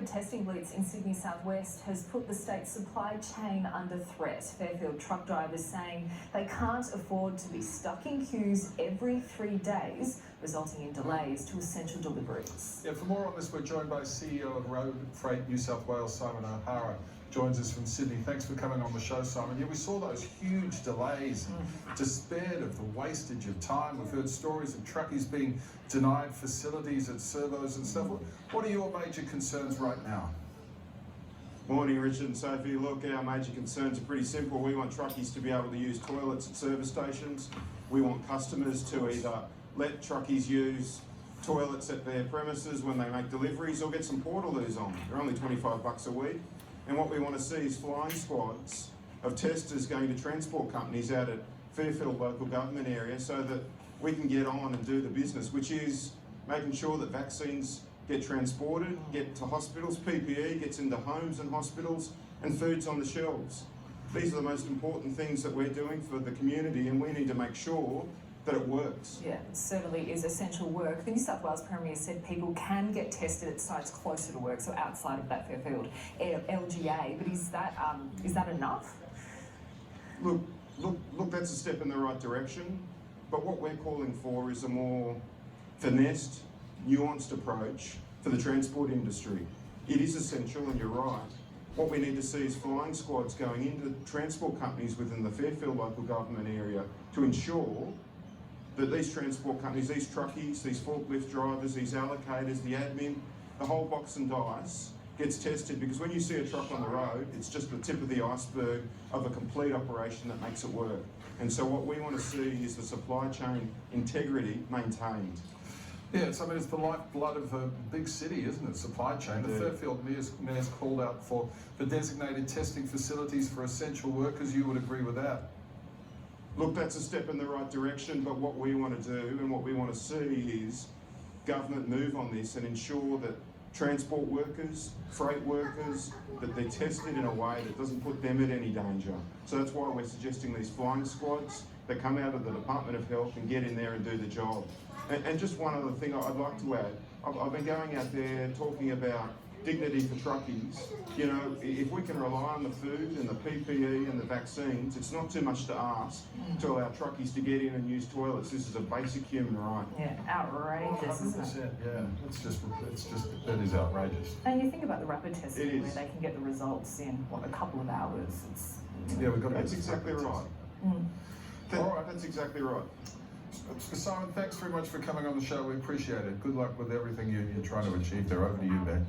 testing blitz in Sydney Southwest has put the state's supply chain under threat. Fairfield truck drivers saying they can't afford to be stuck in queues every 3 days, resulting in delays to essential deliveries. Yeah, for more on this, we're joined by CEO of Road Freight New South Wales, Simon O'Hara. Joins us from Sydney. Thanks for coming on the show, Simon. Yeah, we saw those huge delays, despaired of the wastage of time. We've heard stories of truckies being denied facilities at servos and stuff. What are your major concerns right now? Morning, Richard and Sophie. Look, our major concerns are pretty simple. We want truckies to be able to use toilets at service stations. We want customers to either let truckies use toilets at their premises when they make deliveries or get some portaloos on. They're only $25 a week. And what we want to see is flying squads of testers going to transport companies out at Fairfield local government area so that we can get on and do the business, which is making sure that vaccines get transported, get to hospitals, PPE gets into homes and hospitals, and food's on the shelves. These are the most important things that we're doing for the community, and we need to make sure that it works. Yeah, it certainly is essential work. The New South Wales Premier said people can get tested at sites closer to work, so outside of that Fairfield LGA. But is that enough? Look, that's a step in the right direction. But what we're calling for is a more finessed, nuanced approach for the transport industry. It is essential, and you're right. What we need to see is flying squads going into transport companies within the Fairfield local government area to ensure that these transport companies, these truckies, these forklift drivers, these allocators, the admin, the whole box and dice gets tested, because when you see a truck on the road, it's just the tip of the iceberg of a complete operation that makes it work. And so what we want to see is the supply chain integrity maintained. Yeah, it's the lifeblood of a big city, isn't it? Supply chain. The Fairfield Mayor's called out for designated testing facilities for essential workers. You would agree with that? Look, that's a step in the right direction, but what we want to do and what we want to see is government move on this and ensure that transport workers, freight workers, that they're tested in a way that doesn't put them at any danger. So that's why we're suggesting these flying squads that come out of the Department of Health and get in there and do the job. And just one other thing I'd like to add. I've been going out there talking about dignity for truckies. You know, if we can rely on the food and the PPE and the vaccines, it's not too much to ask to allow truckies to get in and use toilets. This is a basic human right. Yeah, outrageous, isn't it? 100%, yeah. That is outrageous. And you think about the rapid testing where they can get the results in, a couple of hours. Yeah, we've got That's exactly right. All right. That's exactly right. Simon, thanks very much for coming on the show. We appreciate it. Good luck with everything you're trying to achieve there. Over to you, Ben.